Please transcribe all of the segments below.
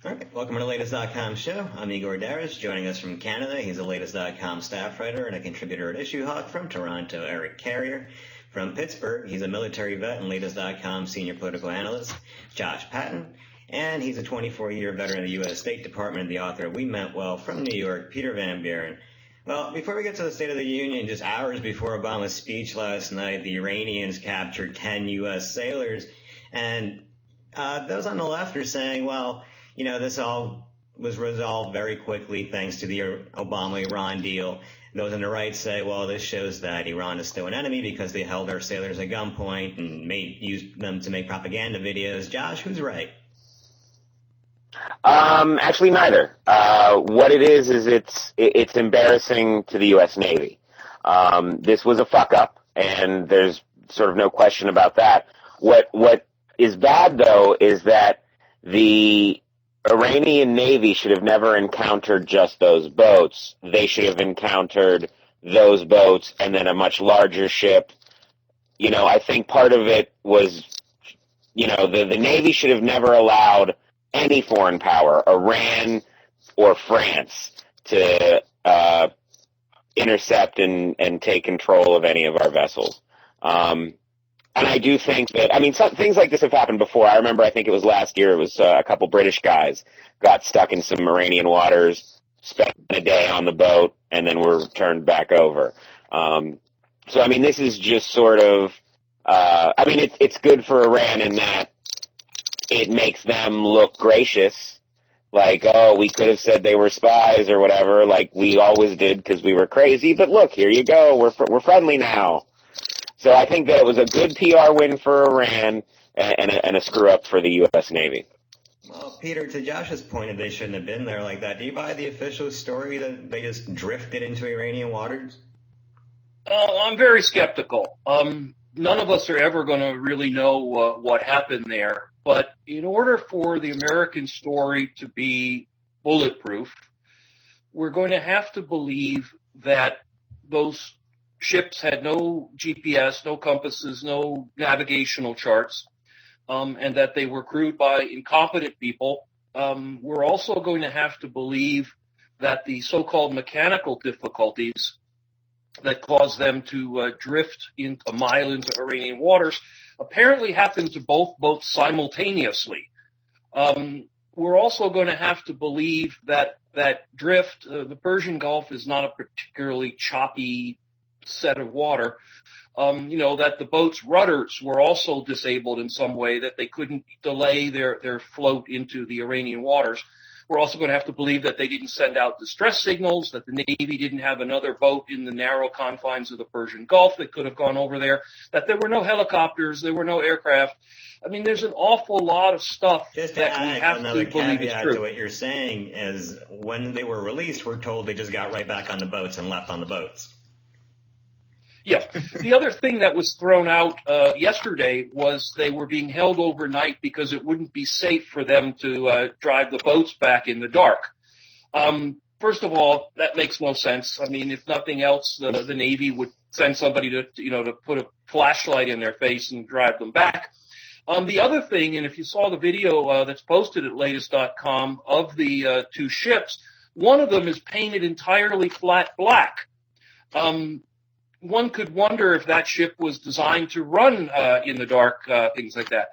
All right, welcome to the Latest.com show. I'm Igor Daris, joining us from Canada. He's a Latest.com staff writer and a contributor at Issue Hawk. From Toronto, Eric Carrier. From Pittsburgh, he's a military vet and Latest.com senior political analyst, Josh Patton. And he's a 24-year veteran of the U.S. State Department and the author of We Meant Well. From New York, Peter Van Buren. Well, before we get to the State of the Union, just hours before Obama's speech last night, the Iranians captured 10 U.S. sailors. And those on the left are saying, well, you know, this all was resolved very quickly thanks to the Obama-Iran deal. Those on the right say, well, this shows that Iran is still an enemy because they held our sailors at gunpoint and used them to make propaganda videos. Josh, who's right? Actually, neither. What it is it's embarrassing to the U.S. Navy. This was a fuck up, and there's sort of no question about that. What is bad, though, is that the Iranian Navy should have never encountered just those boats. They should have encountered those boats and then a much larger ship. You know, I think part of it was, you know, the Navy should have never allowed any foreign power, Iran or France, to intercept and take control of any of our vessels. And I do think that, I mean, things like this have happened before. I remember, I think it was last year, it was a couple British guys got stuck in some Iranian waters, spent a day on the boat, and then were turned back over. So, I mean, this is just sort of, I mean, it's good for Iran in that it makes them look gracious, like, oh, we could have said they were spies or whatever, like we always did because we were crazy, but look, here you go, we're friendly now. So I think that it was a good PR win for Iran and a screw-up for the U.S. Navy. Well, Peter, to Josh's point, that they shouldn't have been there like that, do you buy the official story that they just drifted into Iranian waters? I'm very skeptical. None of us are ever going to really know what happened there. But in order for the American story to be bulletproof, we're going to have to believe that those ships had no GPS, no compasses, no navigational charts, and that they were crewed by incompetent people. We're also going to have to believe that the so-called mechanical difficulties that caused them to drift a mile into Iranian waters apparently happened to both boats simultaneously. We're also going to have to believe that drift, the Persian Gulf is not a particularly choppy set of water, that the boat's rudders were also disabled in some way, that they couldn't delay their float into the Iranian waters. We're also going to have to believe that they didn't send out distress signals, that the Navy didn't have another boat in the narrow confines of the Persian Gulf that could have gone over there, that there were no helicopters, there were no aircraft. I mean, there's an awful lot of stuff just that we have to believe is true. To what you're saying is when they were released, we're told they just got right back on the boats and left on the boats. Yeah. The other thing that was thrown out yesterday was they were being held overnight because it wouldn't be safe for them to drive the boats back in the dark. First of all, that makes no sense. I mean, if nothing else, the Navy would send somebody to put a flashlight in their face and drive them back. The other thing, and if you saw the video that's posted at Latest.com of the two ships, one of them is painted entirely flat black. One could wonder if that ship was designed to run in the dark, things like that.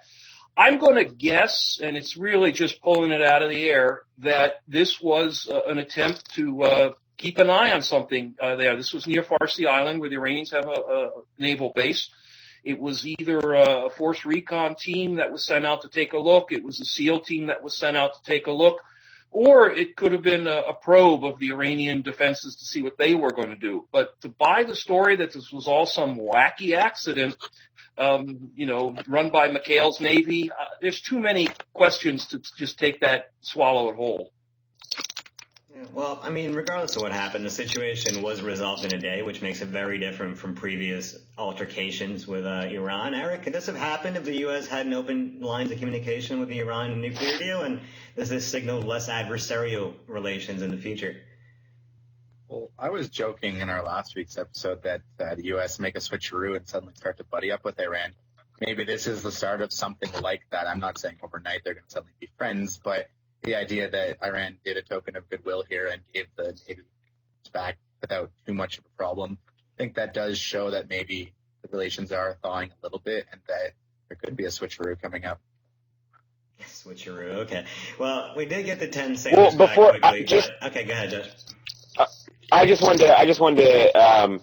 I'm going to guess, and it's really just pulling it out of the air, that this was an attempt to keep an eye on something there. This was near Farsi Island, where the Iranians have a naval base. It was either a force recon team that was sent out to take a look. It was a SEAL team that was sent out to take a look. Or it could have been a probe of the Iranian defenses to see what they were going to do. But to buy the story that this was all some wacky accident, run by McHale's Navy, there's too many questions to just take that, swallow it whole. Well, I mean, regardless of what happened, the situation was resolved in a day, which makes it very different from previous altercations with Iran. Eric, could this have happened if the U.S. hadn't opened lines of communication with the Iran nuclear deal? And does this signal less adversarial relations in the future? Well, I was joking in our last week's episode that the U.S. make a switcheroo and suddenly start to buddy up with Iran. Maybe this is the start of something like that. I'm not saying overnight they're going to suddenly be friends, but the idea that Iran did a token of goodwill here and gave the Navy back without too much of a problem. I think that does show that maybe the relations are thawing a little bit and that there could be a switcheroo coming up. Switcheroo. Okay. Well, we did get the 10 Well, sailors back before quickly. Okay, go ahead, Josh. I just wanted to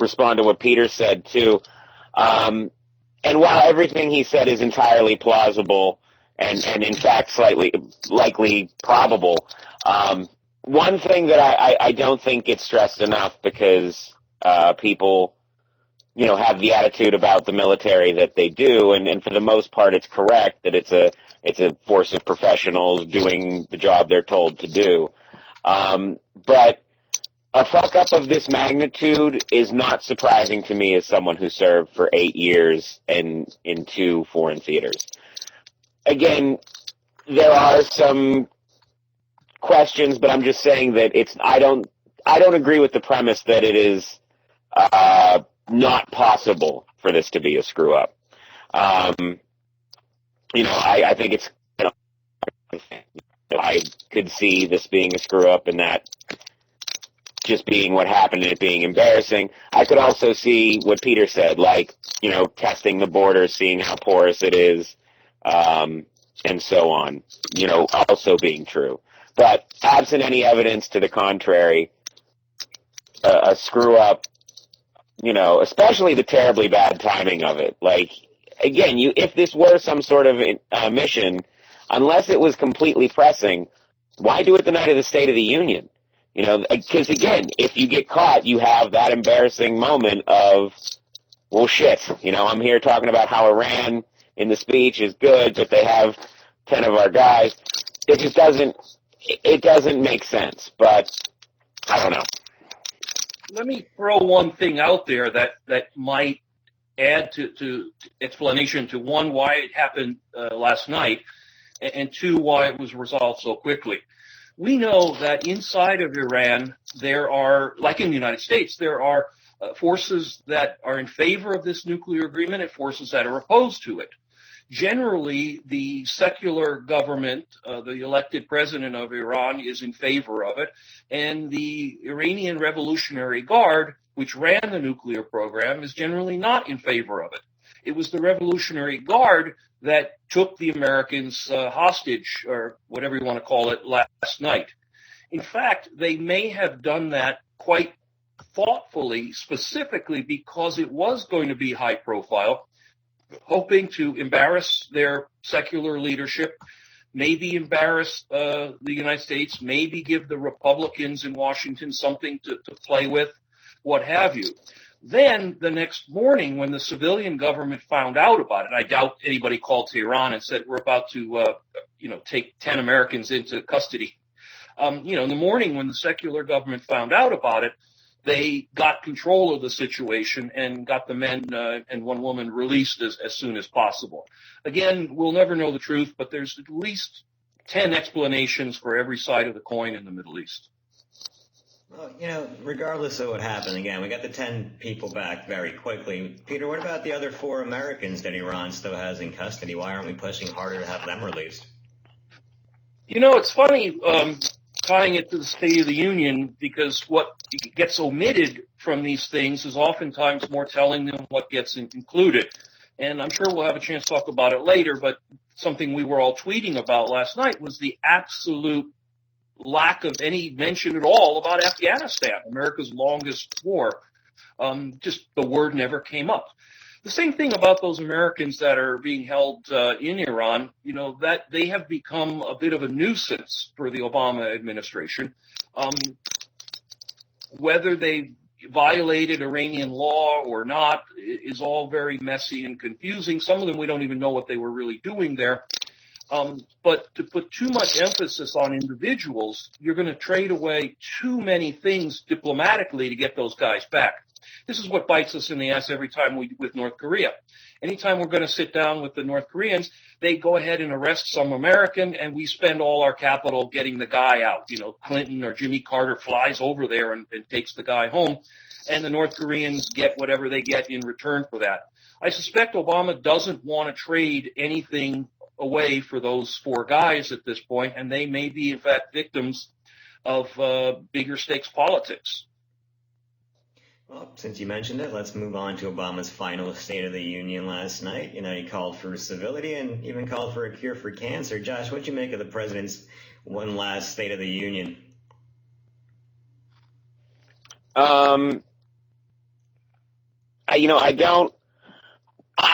respond to what Peter said too. And while everything he said is entirely plausible and in fact slightly likely probable, one thing that I don't think gets stressed enough because people, have the attitude about the military that they do, and for the most part it's correct that it's a force of professionals doing the job they're told to do. But a fuck-up of this magnitude is not surprising to me as someone who served for 8 years in 2 foreign theaters. Again, there are some questions, but I'm just saying that I don't agree with the premise that it is not possible for this to be a screw-up. I think it's, I could see this being a screw-up and that just being what happened and it being embarrassing. I could also see what Peter said, like, testing the border, seeing how porous it is, and so on, also being true. But absent any evidence to the contrary, a screw-up, especially the terribly bad timing of it. Like, again, if this were some sort of mission, unless it was completely pressing, why do it the night of the State of the Union? Because again, if you get caught, you have that embarrassing moment of, well, shit, I'm here talking about how Iran in the speech is good, but they have 10 of our guys. It just doesn't make sense, but I don't know. Let me throw one thing out there that might add to explanation to, one, why it happened last night, and two, why it was resolved so quickly. We know that inside of Iran, there are, like in the United States, there are forces that are in favor of this nuclear agreement and forces that are opposed to it. Generally, the secular government, the elected president of Iran, is in favor of it, and the Iranian Revolutionary Guard, which ran the nuclear program, is generally not in favor of it. It was the Revolutionary Guard that took the Americans hostage, or whatever you want to call it, last night. In fact, they may have done that quite thoughtfully, specifically because it was going to be high profile, hoping to embarrass their secular leadership, maybe embarrass the United States, maybe give the Republicans in Washington something to play with, what have you. Then the next morning, when the civilian government found out about it, I doubt anybody called to Iran and said, we're about to, take 10 Americans into custody. In the morning when the secular government found out about it, they got control of the situation and got the men and one woman released as soon as possible. Again, we'll never know the truth, but there's at least 10 explanations for every side of the coin in the Middle East. Well, regardless of what happened, again, we got the 10 people back very quickly. Peter, what about the other 4 Americans that Iran still has in custody? Why aren't we pushing harder to have them released? It's funny tying it to the State of the Union, because what gets omitted from these things is oftentimes more telling than what gets included. And I'm sure we'll have a chance to talk about it later, but something we were all tweeting about last night was the absolute lack of any mention at all about Afghanistan, America's longest war. Just the word never came up. The same thing about those Americans that are being held in Iran, that they have become a bit of a nuisance for the Obama administration. Whether they violated Iranian law or not is all very messy and confusing. Some of them, we don't even know what they were really doing there. But to put too much emphasis on individuals, you're going to trade away too many things diplomatically to get those guys back. This is what bites us in the ass every time with North Korea. Anytime we're going to sit down with the North Koreans, they go ahead and arrest some American, and we spend all our capital getting the guy out. Clinton or Jimmy Carter flies over there and takes the guy home, and the North Koreans get whatever they get in return for that. I suspect Obama doesn't want to trade anything away for those four guys at this point, and they may be, in fact, victims of bigger stakes politics. Well, since you mentioned it, let's move on to Obama's final State of the Union last night. He called for civility and even called for a cure for cancer. Josh, what'd you make of the president's one last State of the Union? I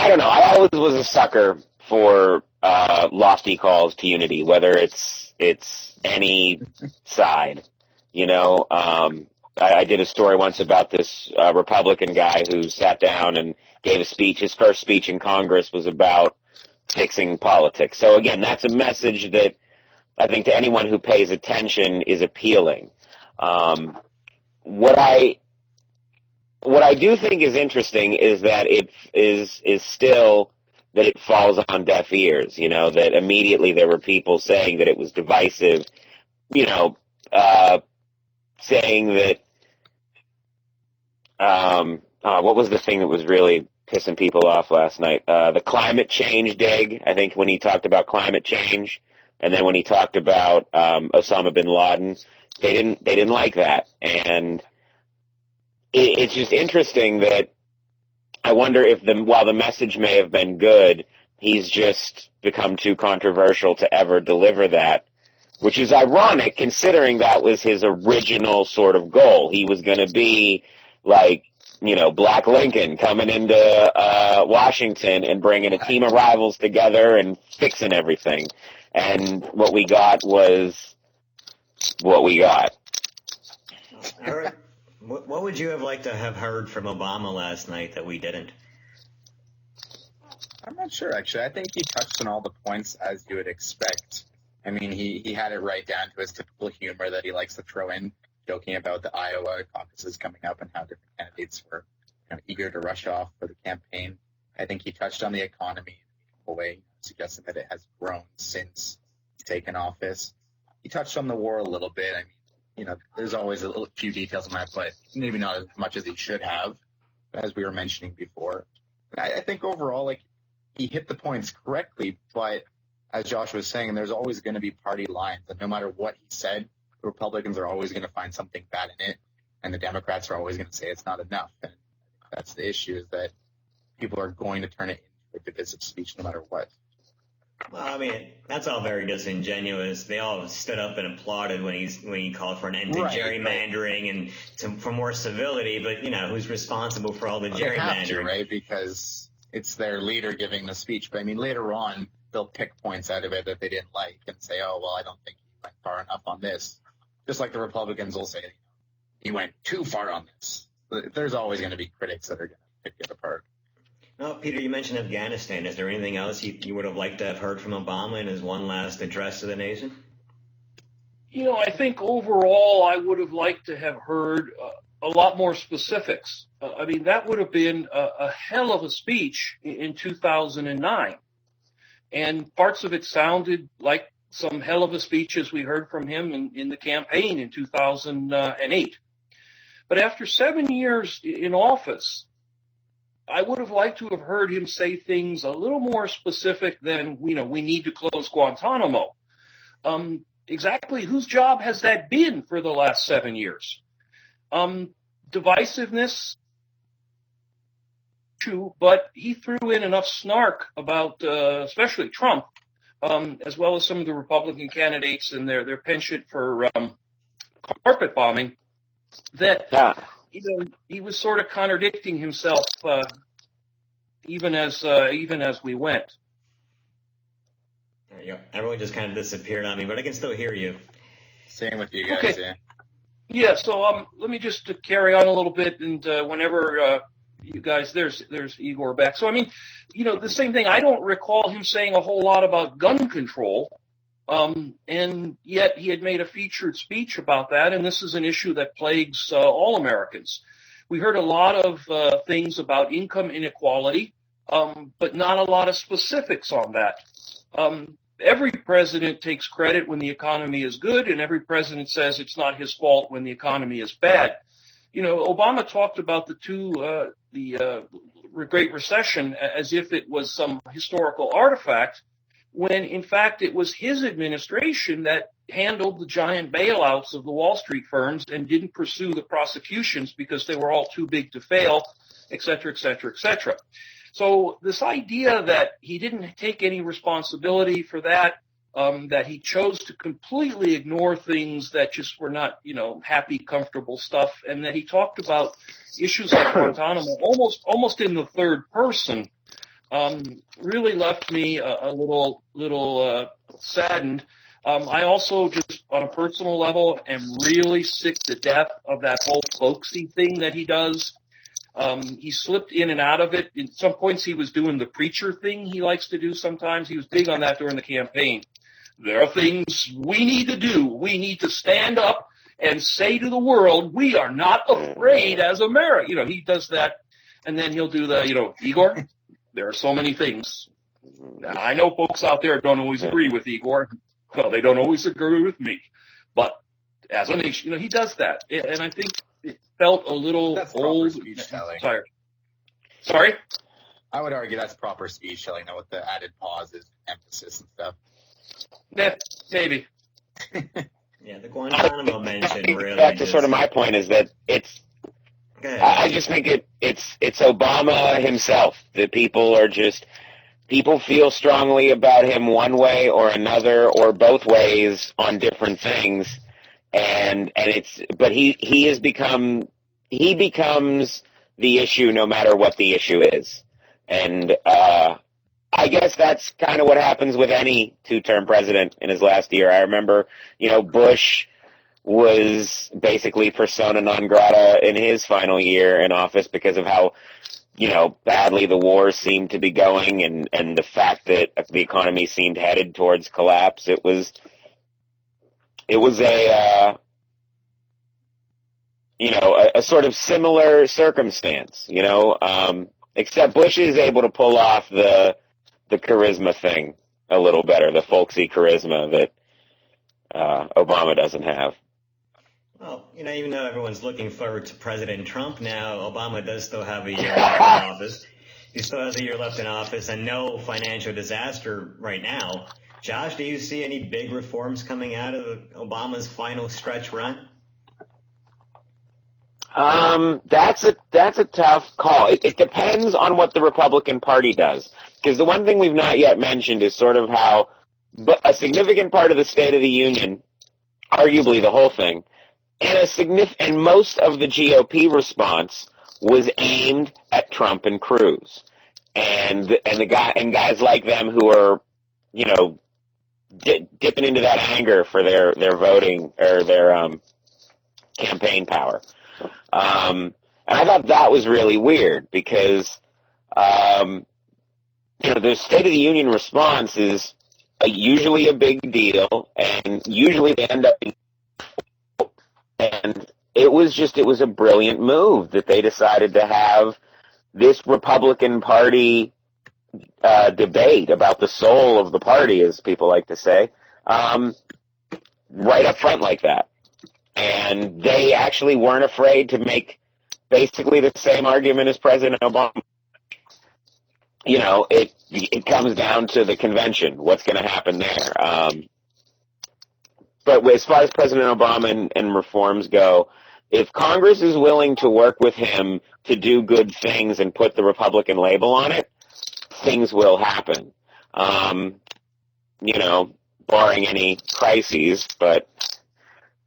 don't know. I always was a sucker for lofty calls to unity, whether it's any side. I did a story once about this Republican guy who sat down and gave a speech. His first speech in Congress was about fixing politics. So again, that's a message that I think to anyone who pays attention is appealing. What I do think is interesting is that it is still that it falls on deaf ears. That immediately there were people saying that it was divisive. Saying that. What was the thing that was really pissing people off last night? The climate change dig. I think when he talked about climate change, and then when he talked about Osama bin Laden, they didn't like that, and it's just interesting that I wonder if while the message may have been good, he's just become too controversial to ever deliver that, which is ironic considering that was his original sort of goal. He was going to be like, Black Lincoln coming into Washington and bringing a team of rivals together and fixing everything. And what we got was what we got. Eric, what would you have liked to have heard from Obama last night that we didn't? I'm not sure, actually. I think he touched on all the points as you would expect. I mean, he had it right down to his typical humor that he likes to throw in, joking about the Iowa caucuses coming up and how different candidates were eager to rush off for the campaign. I think he touched on the economy in a way, suggesting that it has grown since he's taken office. He touched on the war a little bit. I mean, there's always a few details on that, but maybe not as much as he should have, as we were mentioning before. I think overall, he hit the points correctly, but as Josh was saying, there's always going to be party lines, and no matter what he said, the Republicans are always going to find something bad in it, and the Democrats are always going to say it's not enough. And that's the issue, is that people are going to turn it into a divisive speech no matter what. Well, I mean, that's all very disingenuous. They all stood up and applauded when he called for an end to gerrymandering and for more civility. But who's responsible for all the gerrymandering? They have to, right? Because it's their leader giving the speech. But I mean, later on, they'll pick points out of it that they didn't like and say, "Oh, well, I don't think he went far enough on this." Just like the Republicans will say, "He went too far on this." There's always going to be critics that are going to pick it apart. Well, Peter, you mentioned Afghanistan. Is there anything else you would have liked to have heard from Obama in his one last address to the nation? I think overall I would have liked to have heard a lot more specifics. I mean, that would have been a hell of a speech in 2009. And parts of it sounded like some hell of a speeches we heard from him in the campaign in 2008. But after 7 years in office, I would have liked to have heard him say things a little more specific than, we need to close Guantanamo. Exactly whose job has that been for the last 7 years? Divisiveness, true, but he threw in enough snark about, especially Trump, as well as some of the Republican candidates and their penchant for carpet bombing, that he was sort of contradicting himself even as we went. There you go. Everyone just kind of disappeared on me, but I can still hear you. Same with you guys. Okay. Yeah. Yeah. So let me just carry on a little bit, and whenever you guys, there's Igor back. So I mean, the same thing. I don't recall him saying a whole lot about gun control. And yet he had made a featured speech about that, and this is an issue that plagues all Americans. We heard a lot of things about income inequality, but not a lot of specifics on that. Every president takes credit when the economy is good, and every president says it's not his fault when the economy is bad. Obama talked about the Great Recession as if it was some historical artifact, when in fact it was his administration that handled the giant bailouts of the Wall Street firms and didn't pursue the prosecutions because they were all too big to fail, et cetera, et cetera, et cetera. So this idea that he didn't take any responsibility for that, that he chose to completely ignore things that just were not, happy, comfortable stuff, and that he talked about issues like Guantanamo almost in the third person, really left me a little saddened. I also, just on a personal level, am really sick to death of that whole folksy thing that he does. He slipped in and out of it. In some points, he was doing the preacher thing he likes to do sometimes. He was big on that during the campaign. There are things we need to do. We need to stand up and say to the world, we are not afraid as America. He does that. And then he'll do the, Igor, there are so many things. Now, I know folks out there don't always agree with Igor. Well, they don't always agree with me. But as a nation, he does that. And I think it felt a little That's old. proper speech telling. Sorry? I would argue that's proper speech telling, with the added pauses, emphasis, and stuff. Yeah, maybe. Yeah, the Guantanamo mention really. That's sort of my point, is that it's. I just think it's Obama himself. That people feel strongly about him one way or another, or both ways on different things, but he becomes the issue no matter what the issue is, and I guess that's kind of what happens with any two-term president in his last year. I remember, Bush was basically persona non grata in his final year in office because of how, badly the war seemed to be going, and the fact that the economy seemed headed towards collapse. It was a sort of similar circumstance, except Bush is able to pull off the charisma thing a little better, the folksy charisma that Obama doesn't have. Well, even though everyone's looking forward to President Trump now, Obama does still have a year left in office. He still has a year left in office and no financial disaster right now. Josh, do you see any big reforms coming out of Obama's final stretch run? That's a tough call. It depends on what the Republican Party does. Because the one thing we've not yet mentioned is sort of how a significant part of the State of the Union, arguably the whole thing, and most of the GOP response was aimed at Trump and Cruz, and guys like them who are, dipping into that anger for their voting or their campaign power. And I thought that was really weird because, the State of the Union response is usually a big deal, and usually they end up being. And it was a brilliant move that they decided to have this Republican Party debate about the soul of the party, as people like to say, right up front like that. And they actually weren't afraid to make basically the same argument as President Obama. It comes down to the convention, what's going to happen there. But as far as President Obama and reforms go, if Congress is willing to work with him to do good things and put the Republican label on it, things will happen. Barring any crises, but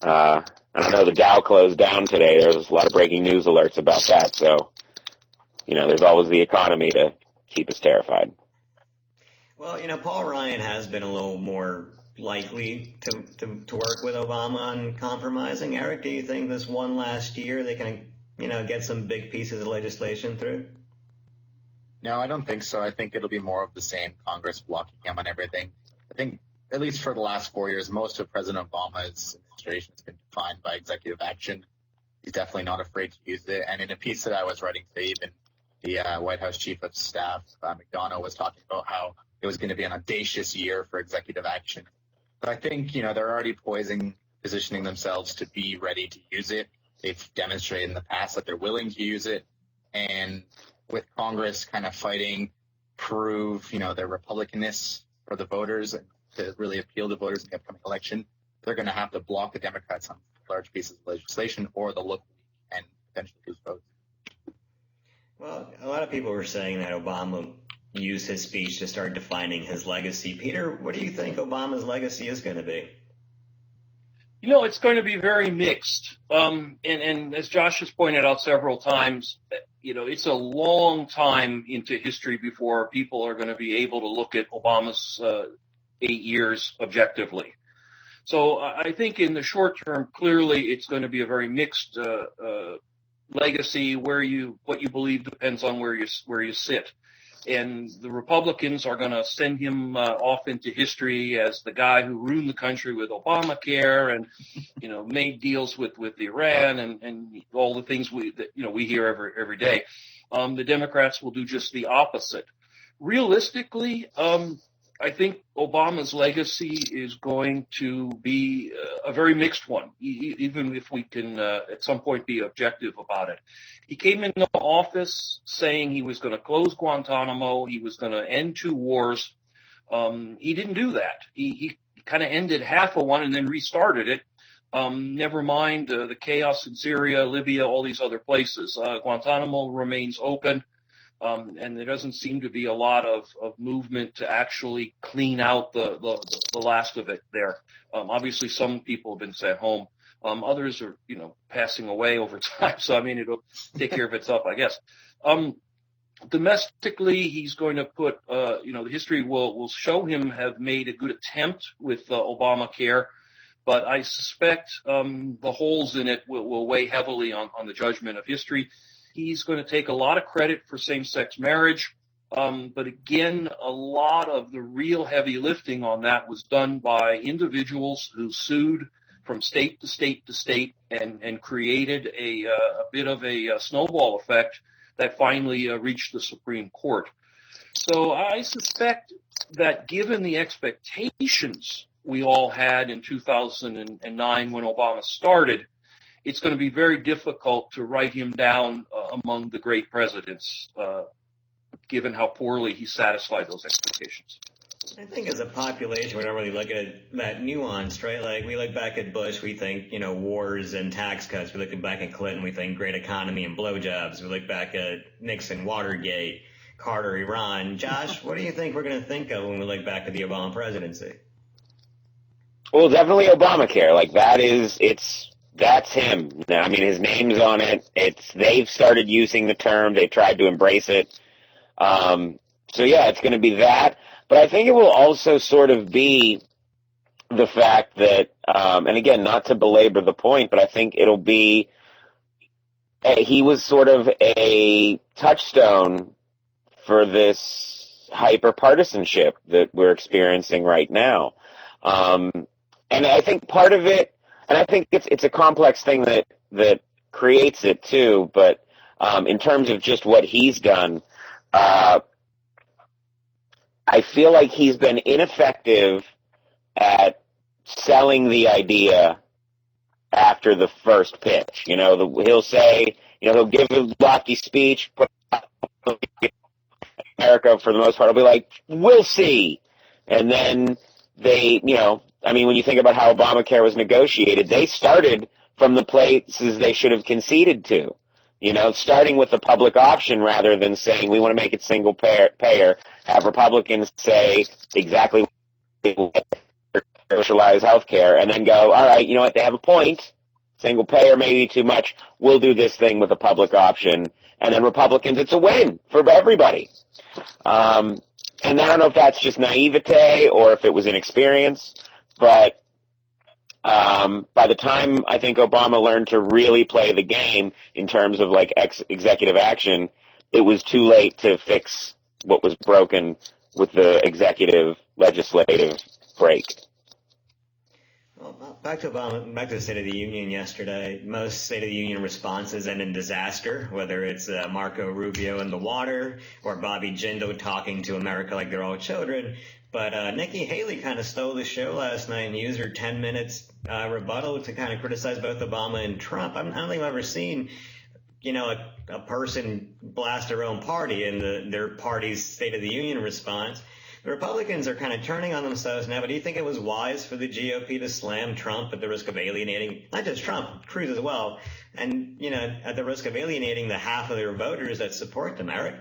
I don't know, the Dow closed down today. There's a lot of breaking news alerts about that. So, there's always the economy to keep us terrified. Well, Paul Ryan has been a little more likely to work with Obama on compromising. Eric, do you think this one last year they can, get some big pieces of legislation through? No, I don't think so. I think it'll be more of the same, Congress blocking him on everything. I think, at least for the last 4 years, most of President Obama's administration has been defined by executive action. He's definitely not afraid to use it. And in a piece that I was writing today, even the White House Chief of Staff, McDonough, was talking about how it was going to be an audacious year for executive action. But I think, they're already positioning themselves to be ready to use it. They've demonstrated in the past that they're willing to use it. And with Congress kind of fighting, prove, their Republicanness for the voters and to really appeal to voters in the upcoming election, they're going to have to block the Democrats on large pieces of legislation, or they'll look weak and potentially lose votes. Well, a lot of people were saying that Obama used his speech to start defining his legacy. Peter, what do you think Obama's legacy is going to be? It's going to be very mixed. And as Josh has pointed out several times, it's a long time into history before people are going to be able to look at Obama's 8 years objectively. So I think in the short term, clearly it's going to be a very mixed legacy. What you believe depends on where you sit. And the Republicans are going to send him off into history as the guy who ruined the country with Obamacare and, made deals with Iran and all the things we hear every day. The Democrats will do just the opposite. Realistically, I think Obama's legacy is going to be a very mixed one, even if we can at some point be objective about it. He came into office saying he was going to close Guantanamo, he was going to end 2 wars. He didn't do that. He kind of ended half of one and then restarted it. Never mind the chaos in Syria, Libya, all these other places. Guantanamo remains open. And there doesn't seem to be a lot of movement to actually clean out the last of it there. Obviously, some people have been sent home. Others are, passing away over time. So, it'll take care of itself, I guess. Domestically, he's going to put, the history will show him have made a good attempt with Obamacare. But I suspect the holes in it will weigh heavily on the judgment of history. He's going to take a lot of credit for same-sex marriage. But again, a lot of the real heavy lifting on that was done by individuals who sued from state to state to state and created a bit of a snowball effect that finally reached the Supreme Court. So I suspect that given the expectations we all had in 2009 when Obama started, it's going to be very difficult to write him down among the great presidents, given how poorly he satisfied those expectations. I think as a population, we don't really look at that nuanced, right? Like, we look back at Bush, we think, wars and tax cuts. We look back at Clinton, we think great economy and blowjobs. We look back at Nixon, Watergate, Carter, Iran. Josh, what do you think we're going to think of when we look back at the Obama presidency? Well, definitely Obamacare. That's him. His name's on it. They've started using the term. They tried to embrace it. It's going to be that. But I think it will also sort of be the fact that, and again, not to belabor the point, but I think it'll be, he was sort of a touchstone for this hyper-partisanship that we're experiencing right now. And I think part of it, and I think it's a complex thing that creates it too, but in terms of just what he's done, I feel like he's been ineffective at selling the idea after the first pitch. He'll say, he'll give a lofty speech, America for the most part will be like, we'll see. And then when you think about how Obamacare was negotiated, they started from the places they should have conceded to, starting with the public option rather than saying we want to make it single payer, have Republicans say exactly socialize health care, and then go, all right, they have a point, single payer may be too much, we'll do this thing with a public option, and then Republicans, it's a win for everybody. And I don't know if that's just naivete or if it was inexperience, but by the time I think Obama learned to really play the game in terms of executive action, it was too late to fix what was broken with the executive legislative break. Well, back to Obama, back to the State of the Union yesterday. Most State of the Union responses end in disaster, whether it's Marco Rubio in the water or Bobby Jindal talking to America like they're all children. But Nikki Haley kind of stole the show last night and used her 10 minutes rebuttal to kind of criticize both Obama and Trump. I don't think I've ever seen, a person blast their own party in their party's State of the Union response. The Republicans are kind of turning on themselves now, but do you think it was wise for the GOP to slam Trump at the risk of alienating, not just Trump, Cruz as well, and, at the risk of alienating the half of their voters that support them, Eric?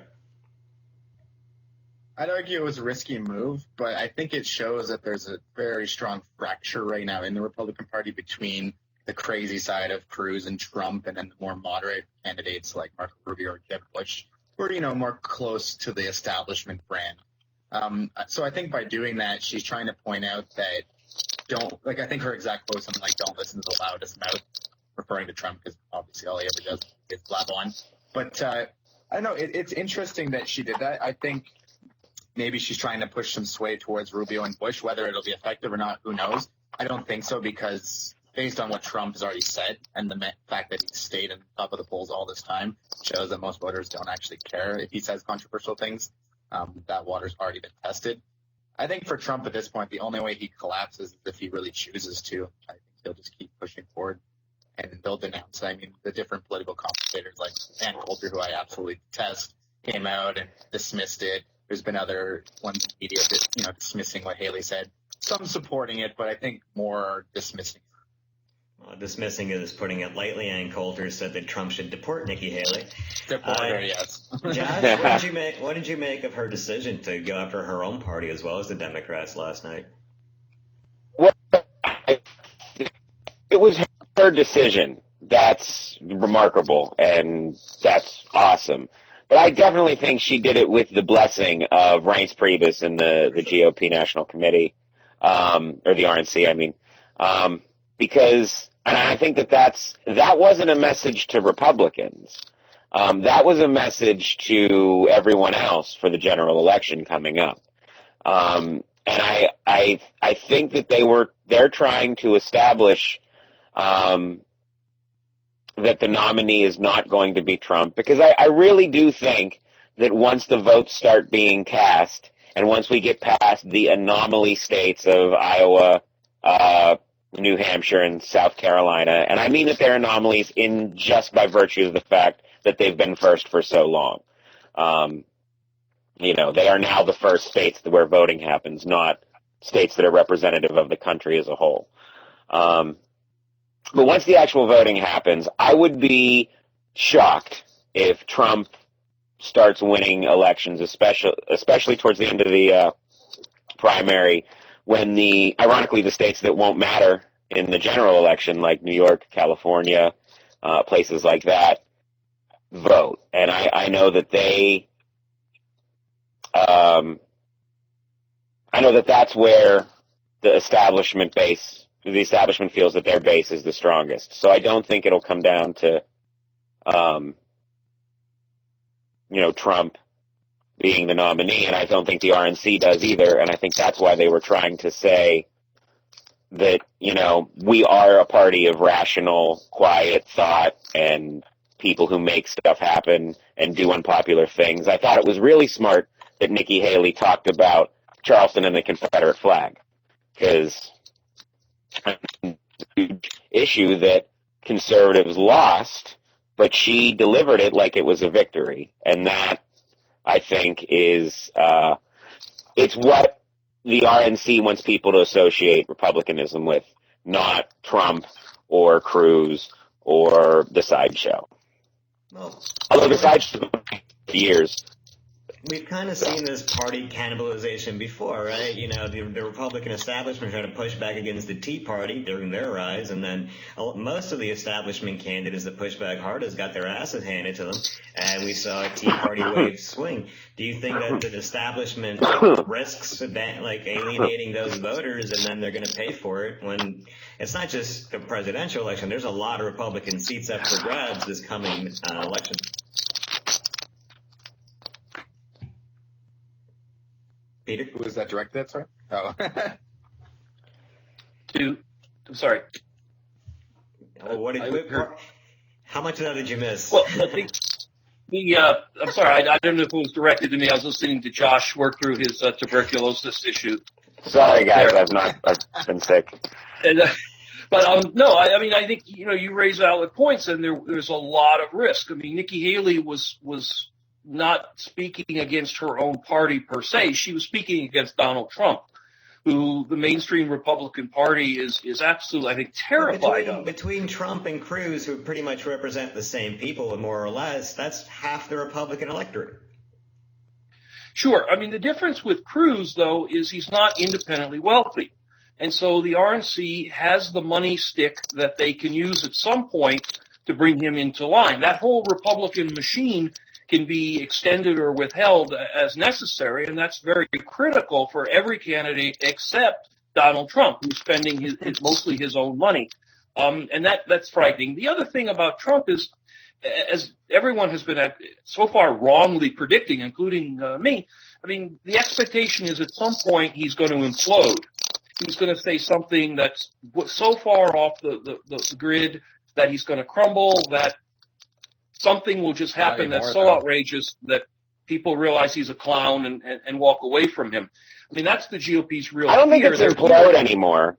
I'd argue it was a risky move, but I think it shows that there's a very strong fracture right now in the Republican Party between the crazy side of Cruz and Trump and then the more moderate candidates like Marco Rubio or Jeb Bush, who are, more close to the establishment brand. So I think by doing that, she's trying to point out that I think her exact quote, something like, don't listen to the loudest mouth, referring to Trump, because obviously all he ever does is blab on. But I don't know, it's interesting that she did that. I think maybe she's trying to push some sway towards Rubio and Bush. Whether it'll be effective or not, who knows? I don't think so, because based on what Trump has already said and the fact that he's stayed on top of the polls all this time shows that most voters don't actually care if he says controversial things. That water's already been tested. I think for Trump at this point, the only way he collapses is if he really chooses to. I think he'll just keep pushing forward and they'll denounce. I mean, the different political commentators like Ann Coulter, who I absolutely detest, came out and dismissed it. There's been other ones in media that, dismissing what Haley said. Some supporting it, but I think more dismissing. Well, dismissing is putting it lightly. Ann Coulter said that Trump should deport Nikki Haley. Deport her, yes. Josh, what did you make of her decision to go after her own party as well as the Democrats last night? Well, it was her decision. That's remarkable, and that's awesome. But I definitely think she did it with the blessing of Reince Priebus and the GOP National Committee, or the RNC, I mean, because and I think that wasn't a message to Republicans. That was a message to everyone else for the general election coming up. And I think that they're trying to establish that the nominee is not going to be Trump, because I really do think that once the votes start being cast and once we get past the anomaly states of Iowa, New Hampshire, and South Carolina, and I mean that they're anomalies in just by virtue of the fact that they've been first for so long. They are now the first states where voting happens, not states that are representative of the country as a whole. But once the actual voting happens, I would be shocked if Trump starts winning elections, especially towards the end of the primary, when ironically the states that won't matter in the general election, like New York, California, places like that, vote. And I know that that's where the establishment feels that their base is the strongest. So I don't think it'll come down to, Trump being the nominee, and I don't think the RNC does either. And I think that's why they were trying to say that, we are a party of rational, quiet thought and people who make stuff happen and do unpopular things. I thought it was really smart that Nikki Haley talked about Charleston and the Confederate flag, because issue that conservatives lost, but she delivered it like it was a victory. And that, I think, is it's what the RNC wants people to associate Republicanism with, not Trump or Cruz or the sideshow. Well, although the sideshow years. We've kind of seen this party cannibalization before, right? The Republican establishment trying to push back against the Tea Party during their rise, and then most of the establishment candidates that push back hardest got their asses handed to them, and we saw a Tea Party wave swing. Do you think that the establishment risks alienating those voters, and then they're going to pay for it when it's not just the presidential election? There's a lot of Republican seats up for grabs this coming election. Peter? Who was that directed at, sorry? Oh. I'm sorry. Well, how much of that did you miss? Well, I think I'm sorry, I don't know if it was directed to me. I was listening to Josh work through his tuberculosis issue. Sorry, guys, I've been sick. And, but no, I think you raise valid points, and there's a lot of risk. I mean, Nikki Haley was not speaking against her own party per se. She was speaking against Donald Trump, who the mainstream Republican Party is absolutely, I think, terrified of. Between Trump and Cruz, who pretty much represent the same people, more or less, that's half the Republican electorate. Sure. I mean, the difference with Cruz, though, is he's not independently wealthy. And so the RNC has the money stick that they can use at some point to bring him into line. That whole Republican machine can be extended or withheld as necessary, and that's very critical for every candidate except Donald Trump, who's spending mostly his own money. And that's frightening. The other thing about Trump is, as everyone has been so far wrongly predicting, including me, I mean, the expectation is at some point he's going to implode. He's going to say something that's so far off the grid that he's going to crumble, that something will just happen that's so outrageous that people realize he's a clown and walk away from him. I mean, that's the GOP's real fear. I don't think it's implode anymore.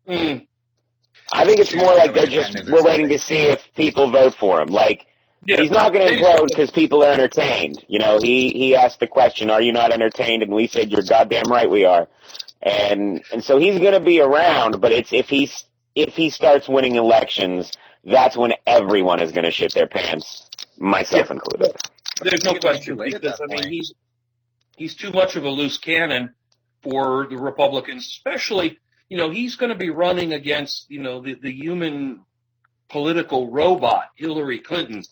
I think it's more like we're waiting to see if people vote for him. Like, he's not going to implode because people are entertained. You know, he asked the question, are you not entertained? And we said, you're goddamn right we are. And so he's going to be around, but it's if he starts winning elections, that's when everyone is going to shit their pants, myself included. There's no question, because I mean he's too much of a loose cannon for the Republicans, especially, you know, he's going to be running against, you know, the human political robot, Hillary Clinton,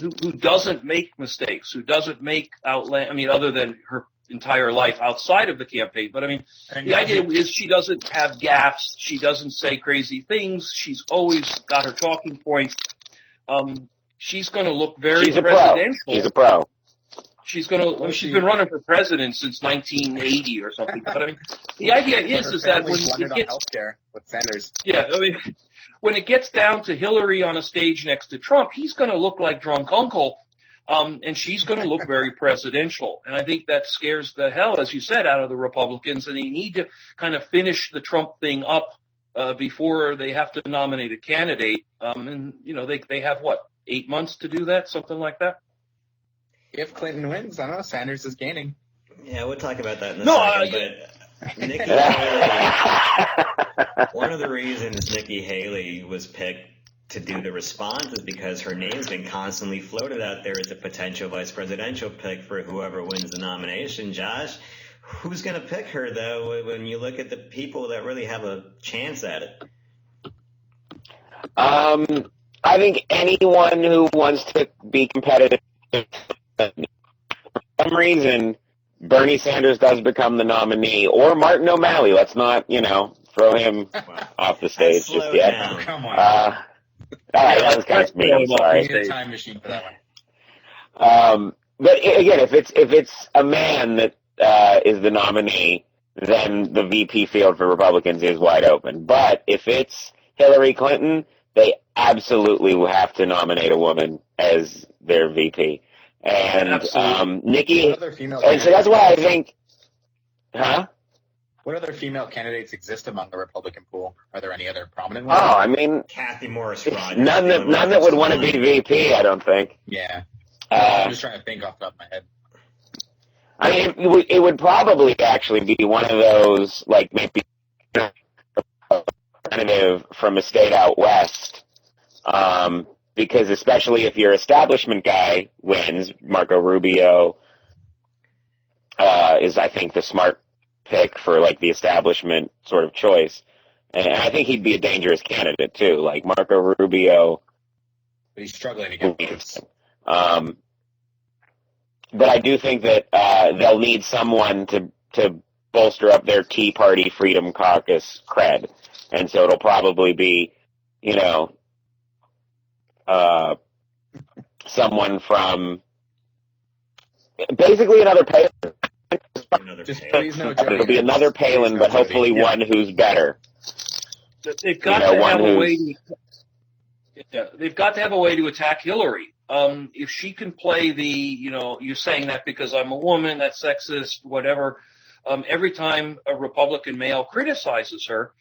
who doesn't make mistakes, who doesn't make other than her entire life outside of the campaign. But I mean, the idea is she doesn't have gaffes. She doesn't say crazy things. She's always got her talking points. She's going to look very presidential. She's a pro. She's been running for president since 1980 or something. But I mean, the idea is that when it gets healthcare with Sanders. Yeah, I mean, when it gets down to Hillary on a stage next to Trump, he's going to look like drunk uncle. And she's going to look very presidential. And I think that scares the hell, as you said, out of the Republicans. And they need to kind of finish the Trump thing up before they have to nominate a candidate. And, you know, they have, 8 months to do that, something like that? If Clinton wins, I don't know, Sanders is gaining. Yeah, we'll talk about that in a second. But Nikki Haley, one of the reasons Nikki Haley was picked to do the response is because her name's been constantly floated out there as a potential vice presidential pick for whoever wins the nomination. Josh, who's going to pick her, though, when you look at the people that really have a chance at it? I think anyone who wants to be competitive, for some reason, Bernie Sanders does become the nominee, or Martin O'Malley. Let's not, throw him off the stage just yet. Down. Come on. All right, that was kind of me. I'm sorry. We need a time machine for that one. But again, if it's a man that is the nominee, then the VP field for Republicans is wide open. But if it's Hillary Clinton, they absolutely will have to nominate a woman as their VP. And Nikki, and so that's why I think, What other female candidates exist among the Republican pool? Are there any other prominent ones? Oh, I mean, Kathy Morris-Rogers. none that would want to be VP, I don't think. Yeah. I'm just trying to think off the top of my head. I mean, it would probably actually be one of those, like, maybe representative from a state out west, because especially if your establishment guy wins, Marco Rubio is, I think, the smart pick for, like, the establishment sort of choice. And I think he'd be a dangerous candidate, too. Like, Marco Rubio. But he's struggling to get votes. But I do think that they'll need someone to bolster up their Tea Party Freedom Caucus cred. And so it'll probably be, someone from basically another Palin. Just please no It'll be another Palin, but hopefully one who's better. They've got to have a way they've got to have a way to attack Hillary. If she can play you're saying that because I'm a woman, that's sexist, whatever. Every time a Republican male criticizes her,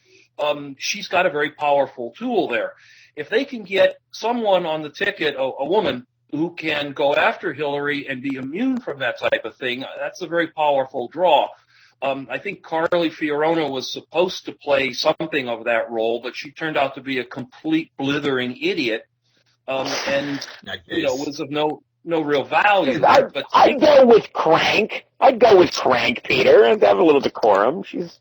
she's got a very powerful tool there. If they can get someone on the ticket, a woman, who can go after Hillary and be immune from that type of thing. That's a very powerful draw. I think Carly Fiorina was supposed to play something of that role, but she turned out to be a complete blithering idiot, and was of no real value. I'd go with Crank. I'd go with Crank, Peter, and have a little decorum. She's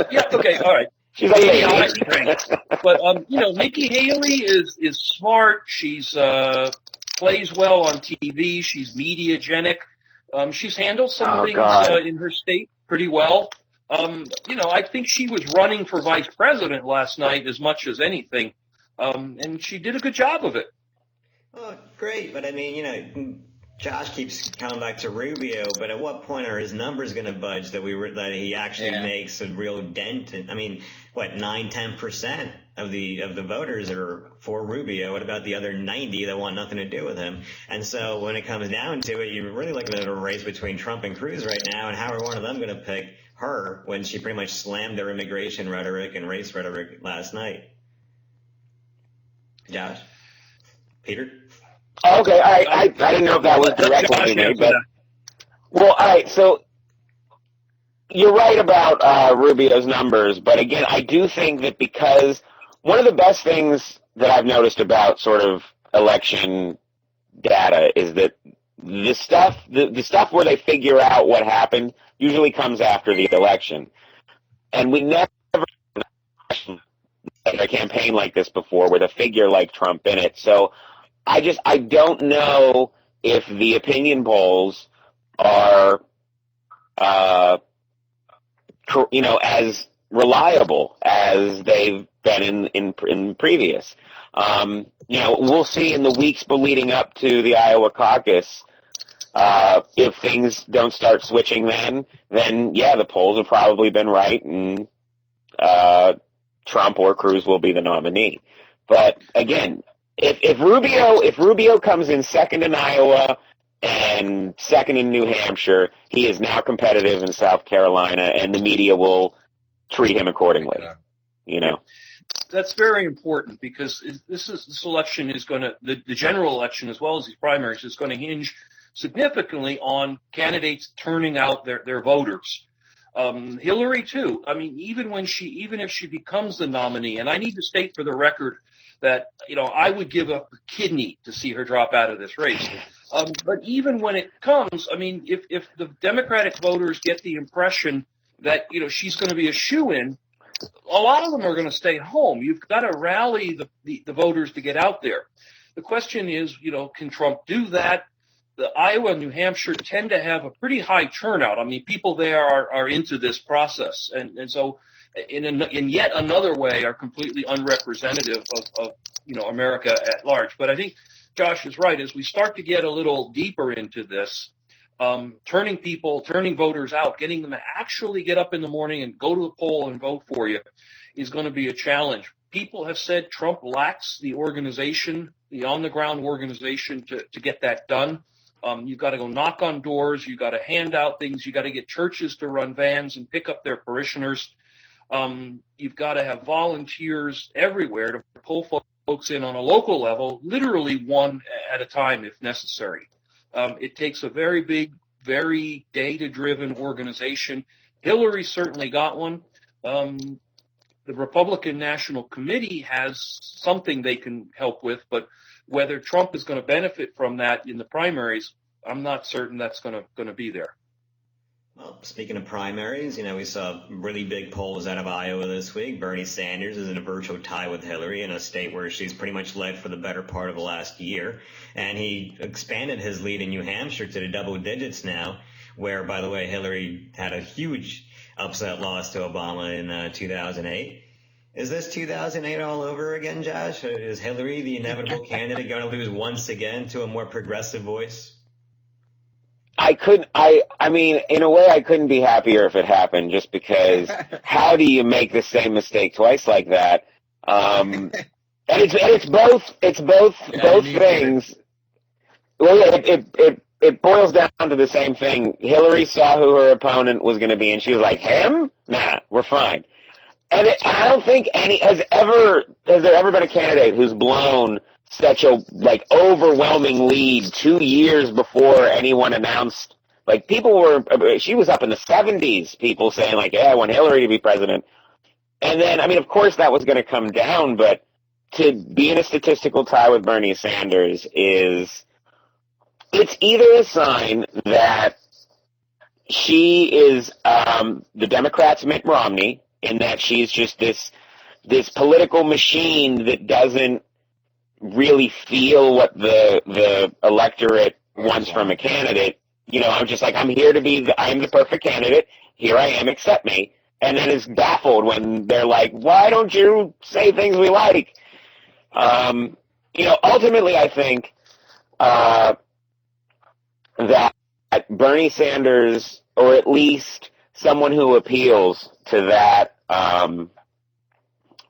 yeah, okay, all right. She's a lady. I like Crank. But Nikki Haley is smart. She's plays well on TV. She's mediagenic. She's handled some things in her state pretty well. I think she was running for vice president last night as much as anything, and she did a good job of it. Oh, great. But I mean, Josh keeps coming back to Rubio, but at what point are his numbers going to budge that he actually makes a real dent? I mean, what, 9-10% of the voters are for Rubio? What about the other 90 that want nothing to do with him? And so when it comes down to it, you're really looking at a race between Trump and Cruz right now, and how are one of them going to pick her when she pretty much slammed their immigration rhetoric and race rhetoric last night? Josh? Peter? Okay, all right. I didn't know if that was directly made, but well, all right. So you're right about Rubio's numbers, but again, I do think that because one of the best things that I've noticed about sort of election data is that the stuff where they figure out what happened usually comes after the election, and we never had a campaign like this before with a figure like Trump in it. So I don't know if the opinion polls are, as reliable as they've been in previous. We'll see in the weeks leading up to the Iowa caucus. If things don't start switching then yeah, the polls have probably been right, and Trump or Cruz will be the nominee. But again, if Rubio comes in second in Iowa and second in New Hampshire, he is now competitive in South Carolina, and the media will treat him accordingly. That's very important, because this election is going to, the general election as well as these primaries, is going to hinge significantly on candidates turning out their voters. Hillary too. I mean, even if she becomes the nominee, and I need to state for the record that I would give up a kidney to see her drop out of this race. But even when it comes, I mean, if the Democratic voters get the impression that she's going to be a shoo-in, a lot of them are going to stay home. You've got to rally the voters to get out there. The question is, can Trump do that? The Iowa and New Hampshire tend to have a pretty high turnout. I mean, people there are into this process, and so in yet another way are completely unrepresentative of America at large. But I think Josh is right. As we start to get a little deeper into this, turning voters out, getting them to actually get up in the morning and go to the poll and vote for you is going to be a challenge. People have said Trump lacks the organization, the on-the-ground organization to get that done. You've got to go knock on doors. You've got to hand out things. You've got to get churches to run vans and pick up their parishioners. You've got to have volunteers everywhere to pull folks in on a local level, literally one at a time if necessary. It takes a very big, very data-driven organization. Hillary certainly got one. The Republican National Committee has something they can help with, but whether Trump is going to benefit from that in the primaries, I'm not certain that's going to be there. Well, speaking of primaries, we saw really big polls out of Iowa this week. Bernie Sanders is in a virtual tie with Hillary in a state where she's pretty much led for the better part of the last year. And he expanded his lead in New Hampshire to the double digits now, where, by the way, Hillary had a huge upset loss to Obama in 2008. Is this 2008 all over again, Josh? Is Hillary, the inevitable candidate, going to lose once again to a more progressive voice? I mean, in a way, I couldn't be happier if it happened, just because how do you make the same mistake twice like that? And it's both things. Well, yeah, it boils down to the same thing. Hillary saw who her opponent was going to be, and she was like, him? Nah, we're fine. And I don't think has there ever been a candidate who's blown such a like overwhelming lead 2 years before anyone announced. Like she was up in the 70s, people saying like, yeah, I want Hillary to be president. And then, I mean, of course that was going to come down, but to be in a statistical tie with Bernie Sanders it's either a sign that she is the Democrats' Mitt Romney, in that she's just this political machine that doesn't really feel what the electorate wants from a candidate. I'm just like, I'm the perfect candidate. Here I am, accept me. And then is baffled when they're like, why don't you say things we like? Ultimately I think that Bernie Sanders, or at least someone who appeals to that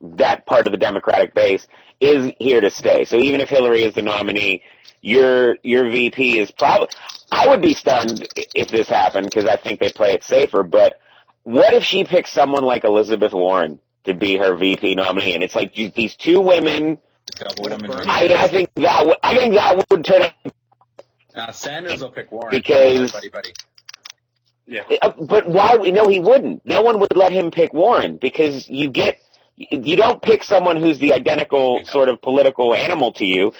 that part of the Democratic base, is here to stay. So even if Hillary is the nominee, your VP is probably. I would be stunned if this happened, because I think they play it safer. But what if she picks someone like Elizabeth Warren to be her VP nominee, and it's like these two women? Double women. I think that would turn out. Sanders will pick Warren because. Buddy. Yeah. But why? No, he wouldn't. No one would let him pick Warren, because you don't pick someone who's the identical sort of political animal to you.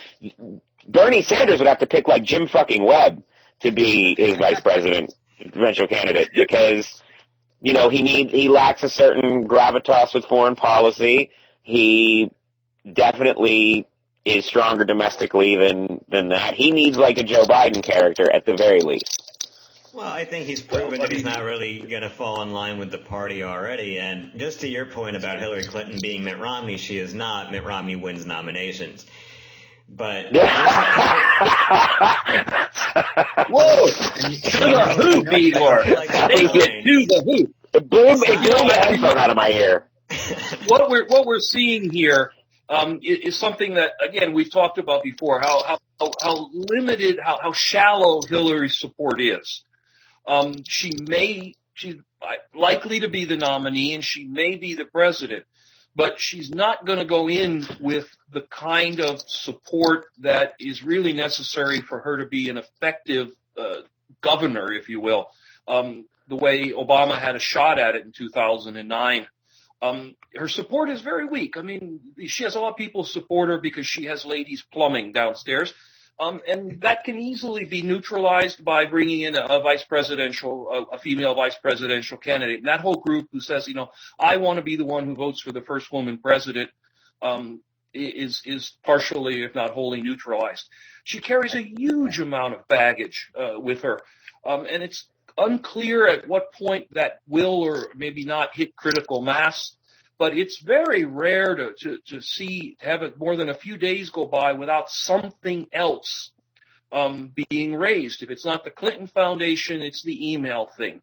Bernie Sanders would have to pick like Jim fucking Webb to be his vice presidential candidate, because he lacks a certain gravitas with foreign policy. He definitely is stronger domestically than that. He needs like a Joe Biden character at the very least. Well, I think he's proven that he's not really going to fall in line with the party already. And just to your point about Hillary Clinton being Mitt Romney, she is not. Mitt Romney wins nominations. But whoa, to the hoop, Igor. Take it to the hoop. It blew the headphone out of my ear. What we're seeing here is something that, again, we've talked about before. How limited, how shallow Hillary's support is. She's likely to be the nominee, and she may be the president, but she's not going to go in with the kind of support that is really necessary for her to be an effective governor, if you will, the way Obama had a shot at it in 2009. Her support is very weak. I mean, she has a lot of people support her because she has ladies plumbing downstairs. And that can easily be neutralized by bringing in a female vice presidential candidate. And that whole group who says, I want to be the one who votes for the first woman president, is partially, if not wholly, neutralized. She carries a huge amount of baggage with her, and it's unclear at what point that will or maybe not hit critical mass. But it's very rare to have it more than a few days go by without something else being raised. If it's not the Clinton Foundation, it's the email thing.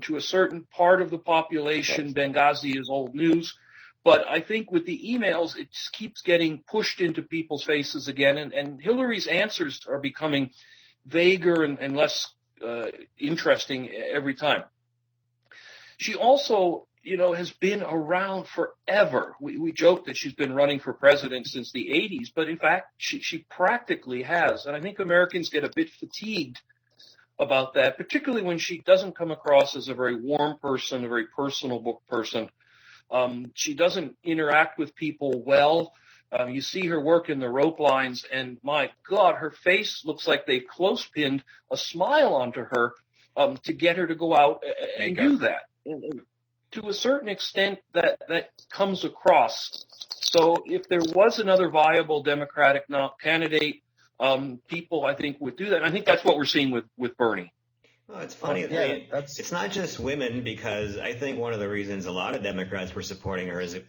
To a certain part of the population, Benghazi is old news. But I think with the emails, it just keeps getting pushed into people's faces again. And Hillary's answers are becoming vaguer and less interesting every time. She also has been around forever. We joke that she's been running for president since the 80s, but in fact, she practically has. And I think Americans get a bit fatigued about that, particularly when she doesn't come across as a very warm person, a very personable person. She doesn't interact with people well. You see her work in the rope lines, and my God, her face looks like they've close-pinned a smile onto her to get her to go out and do that. And to a certain extent, that comes across. So if there was another viable Democratic candidate, people, I think, would do that. And I think that's what we're seeing with Bernie. Well, it's funny. It's not just women, because I think one of the reasons a lot of Democrats were supporting her is it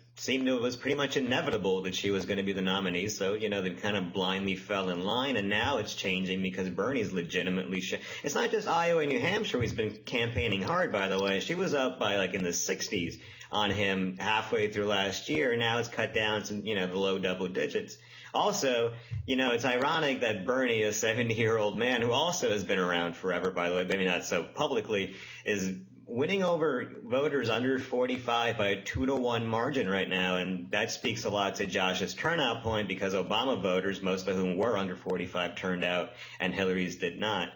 was pretty much inevitable that she was going to be the nominee. So, they kind of blindly fell in line. And now it's changing because Bernie's legitimately it's not just Iowa and New Hampshire. He's been campaigning hard, by the way. She was up by in the 60s on him halfway through last year. And now it's cut down to, the low double digits. Also, it's ironic that Bernie, a 70-year-old man who also has been around forever, by the way, maybe not so publicly, is winning over voters under 45 by a 2-to-1 margin right now, and that speaks a lot to Josh's turnout point because Obama voters, most of whom were under 45, turned out, and Hillary's did not.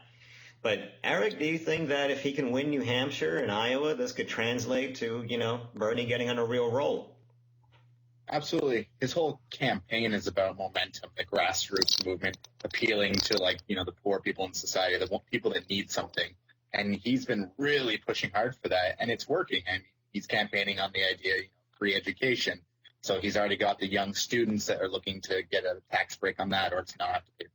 But Eric, do you think that if he can win New Hampshire and Iowa, this could translate to, Bernie getting on a real roll? Absolutely. His whole campaign is about momentum, the grassroots movement, appealing to the poor people in society, the people that need something. And he's been really pushing hard for that, and it's working. I mean, he's campaigning on the idea of free education. So he's already got the young students that are looking to get a tax break on that, or to not have to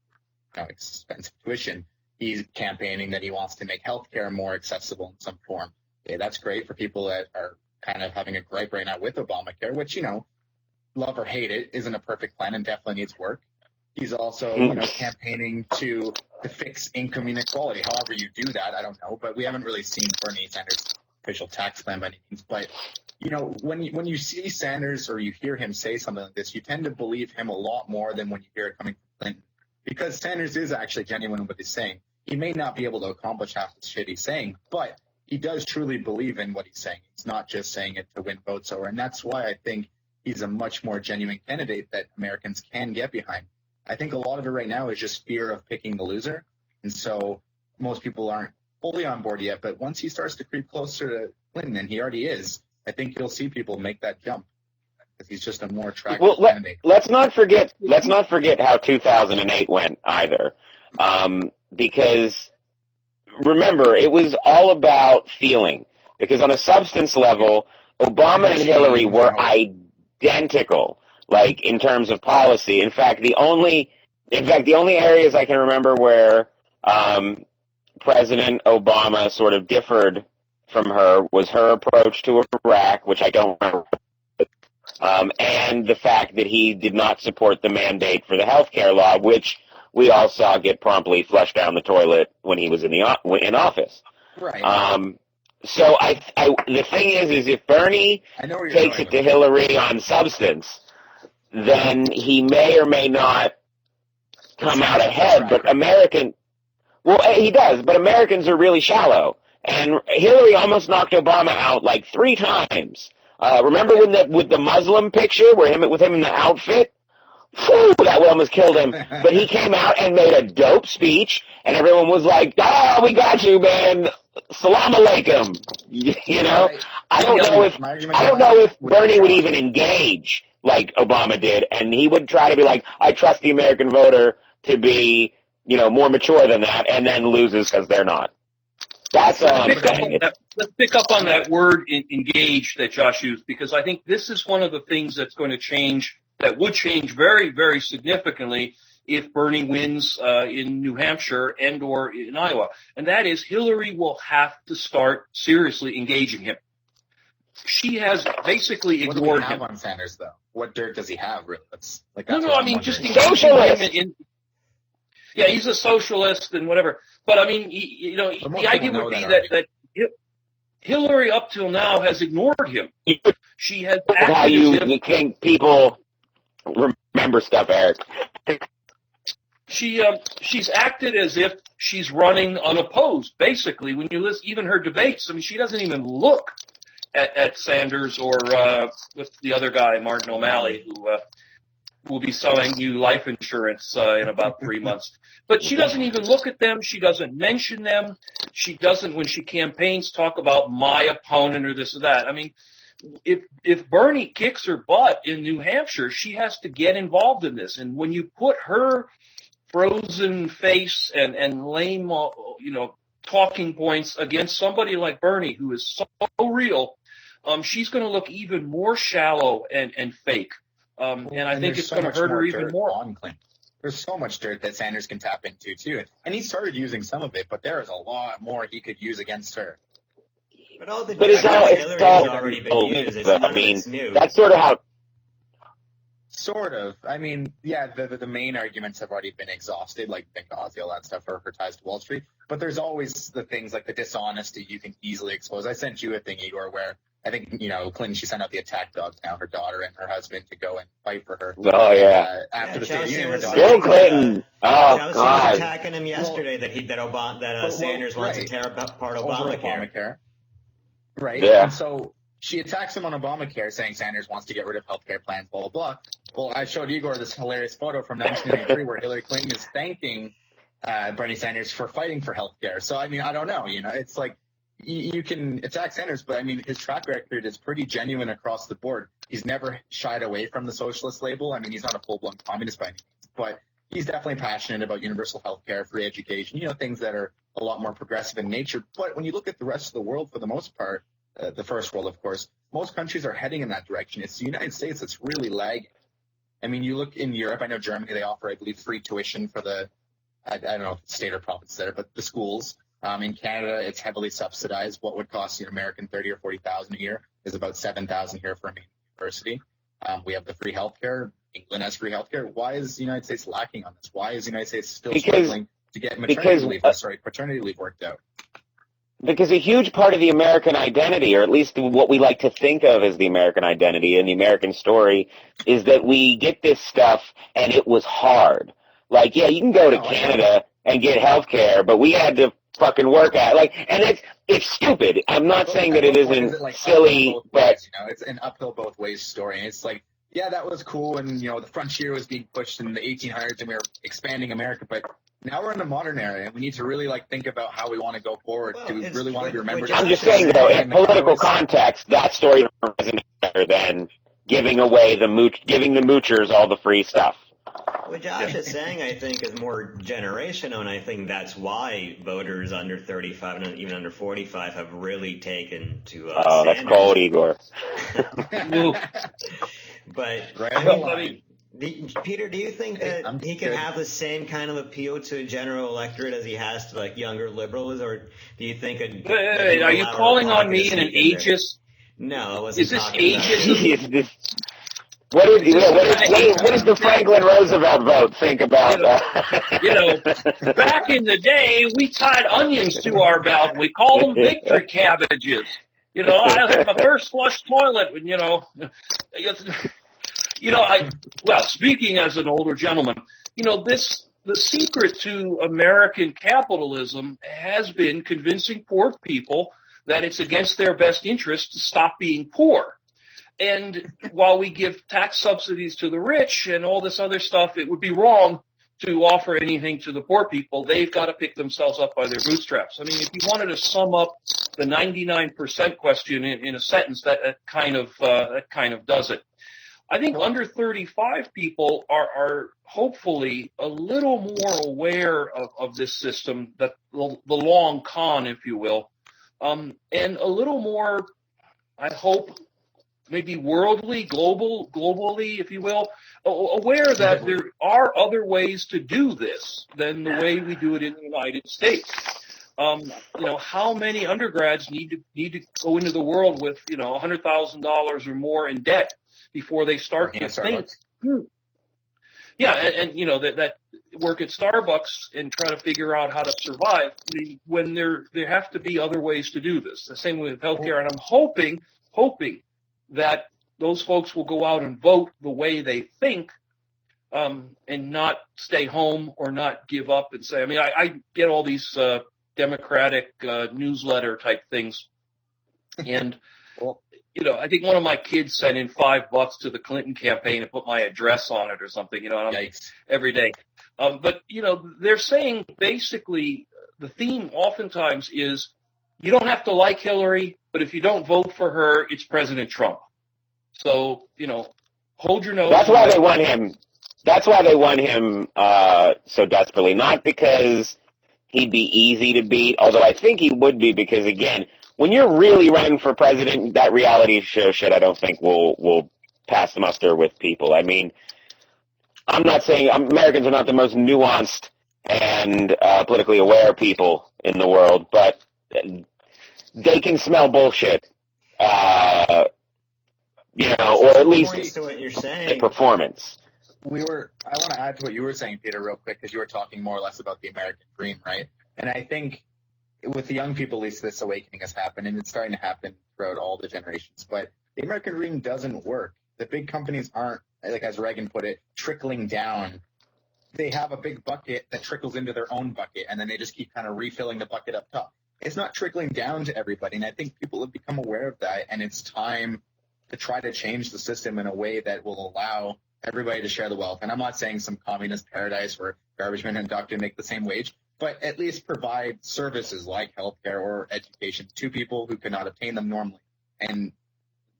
pay expensive tuition. He's campaigning that he wants to make healthcare more accessible in some form. Okay, that's great for people that are kind of having a gripe right now with Obamacare, which, love or hate it, isn't a perfect plan and definitely needs work. He's also, campaigning to fix income inequality. However you do that, I don't know, but we haven't really seen Bernie Sanders' official tax plan by any means. But, when you see Sanders or you hear him say something like this, you tend to believe him a lot more than when you hear it coming from Clinton. Because Sanders is actually genuine in what he's saying. He may not be able to accomplish half the shit he's saying, but he does truly believe in what he's saying. He's not just saying it to win votes over. And that's why I think he's a much more genuine candidate that Americans can get behind. I think a lot of it right now is just fear of picking the loser. And so most people aren't fully on board yet. But once he starts to creep closer to Clinton, and he already is, I think you'll see people make that jump. Because he's just a more attractive candidate. Let's not forget how 2008 went either. Because remember, it was all about feeling. Because on a substance level, Obama and Hillary were identical, like in terms of policy. In fact, the only areas I can remember where President Obama sort of differed from her was her approach to Iraq, which I don't remember, and the fact that he did not support the mandate for the health care law, which we all saw get promptly flushed down the toilet when he was in office. Right. So the thing is if Bernie takes it to Hillary on substance, then he may or may not come out ahead. But he does. But Americans are really shallow, and Hillary almost knocked Obama out like 3 times. Remember with the Muslim picture with him in the outfit? Whew, that almost killed him. But he came out and made a dope speech, and everyone was like, "Oh, we got you, man. Salam alaikum." I don't know if Bernie would even engage like Obama did, and he would try to be like, "I trust the American voter to be, more mature than that," and then loses because they're not. That's all I'm saying. Let's pick up on that word engage that Josh used, because I think this is one of the things that's going to change. That would change very, very significantly if Bernie wins in New Hampshire and or in Iowa. And that is Hillary will have to start seriously engaging him. She has basically ignored him. What do we have on Sanders, though? What dirt does he have, really? Just socialist. Yeah, he's a socialist and whatever. But, I mean, the idea would be that Hillary up till now has ignored him. She has acted how you think people remember stuff, Eric. She's acted as if she's running unopposed. Basically, when you listen, even her debates, I mean, she doesn't even look at Sanders or with the other guy, Martin O'Malley, who will be selling you life insurance in about 3 months. But she doesn't even look at them. She doesn't mention them. She doesn't, when she campaigns, talk about my opponent or this or that. I mean, if Bernie kicks her butt in New Hampshire, she has to get involved in this. And when you put her frozen face and lame, talking points against somebody like Bernie, who is so real, she's going to look even more shallow and fake. And I think it's going to hurt her even more. On Clinton. There's so much dirt that Sanders can tap into, too. And he started using some of it, but there is a lot more he could use against her. But all the it's all already been used. That's sort of how. Sort of. I mean, yeah, the main arguments have already been exhausted, like Benghazi, all that stuff, or her ties to Wall Street. But there's always the things like the dishonesty you can easily expose. I sent you a thing, Igor, where I think, Clinton, she sent out the attack dogs now, her daughter and her husband, to go and fight for her. Oh, yeah. After the State of the Union, Bill Clinton. Oh, Chelsea was attacking him yesterday that Sanders wants to tear apart Obamacare. right? Yeah. And so she attacks him on Obamacare, saying Sanders wants to get rid of healthcare plans, blah, blah, blah. Well, I showed Igor this hilarious photo from 1993 where Hillary Clinton is thanking Bernie Sanders for fighting for healthcare. So, I mean, I don't know. It's like you can attack Sanders, but I mean, his track record is pretty genuine across the board. He's never shied away from the socialist label. I mean, he's not a full-blown communist by any means, but he's definitely passionate about universal healthcare, free education, things that are a lot more progressive in nature. But when you look at the rest of the world, for the most part, the first world, of course, most countries are heading in that direction. It's the United States that's really lagging. I mean, you look in Europe, I know Germany, they offer, I believe, free tuition for I don't know if it's state or province there, but the schools. In Canada, it's heavily subsidized. What would cost an American $30,000 or $40,000 a year is about $7,000 here for a university. We have the free healthcare. England has free healthcare. Why is the United States lacking on this? Why is the United States still struggling to get paternity leave worked out? Because a huge part of the American identity, or at least what we like to think of as the American identity and the American story, is that we get this stuff and it was hard. Like, yeah, you can go to Canada and get health care, but we had to fucking work at it. And it's stupid. I'm not saying that it isn't silly, but it's an uphill both ways story. And it's like, yeah, that was cool, and the frontier was being pushed in the 1800s, and we were expanding America, but now we're in the modern era, and we need to really think about how we want to go forward. Do we really want to be remembered? I'm just saying, though, in political context, that story isn't better than giving away giving the moochers all the free stuff. What Josh is saying, I think, is more generational, and I think that's why voters under 35 and even under 45 have really taken to Sanders. That's cold, Igor. But Peter, do you think that he can have the same kind of appeal to a general electorate as he has to younger liberals, or do you think? Are you calling on me in an ageist? No, I wasn't. Is this ageism? What does the Franklin Roosevelt vote think about that? Back in the day, we tied onions to our belt. We called them victory cabbages. I had my first flush toilet. Speaking as an older gentleman, the secret to American capitalism has been convincing poor people that it's against their best interest to stop being poor. And while we give tax subsidies to the rich and all this other stuff, it would be wrong to offer anything to the poor people. They've got to pick themselves up by their bootstraps. I mean, if you wanted to sum up the 99% question in a sentence, that kind of does it. I think under 35 people are hopefully a little more aware of this system, that the long con, if you will, and a little more, I hope, maybe globally, if you will, aware that there are other ways to do this than the way we do it in the United States. How many undergrads need to go into the world with, $100,000 or more in debt before they start to think? Yeah, and that work at Starbucks and try to figure out how to survive when there have to be other ways to do this. The same with healthcare, and I'm hoping that those folks will go out and vote the way they think, and not stay home or not give up and say, I get all these Democratic newsletter type things. And, I think one of my kids sent in $5 to the Clinton campaign and put my address on it or something, every day. But, they're saying basically the theme oftentimes is you don't have to like Hillary, but if you don't vote for her, it's President Trump. So, hold your nose. That's why they want him. That's why they want him so desperately. Not because he'd be easy to beat, although I think he would be, because, again, when you're really running for president, that reality show shit I don't think will pass the muster with people. I mean, I'm not saying Americans are not the most nuanced and politically aware people in the world, but they can smell bullshit, or at least to what you're saying. Performance. I want to add to what you were saying, Peter, real quick, because you were talking more or less about the American dream, right? And I think with the young people, at least, this awakening has happened, and it's starting to happen throughout all the generations. But the American dream doesn't work. The big companies aren't, like as Reagan put it, trickling down. They have a big bucket that trickles into their own bucket, and then they just keep kind of refilling the bucket up top. it's not trickling down to everybody. And I think people have become aware of that, and it's time to try to change the system in a way that will allow everybody to share the wealth. And I'm not saying some communist paradise where garbage men and doctor make the same wage, but at least provide services like healthcare or education to people who cannot obtain them normally. And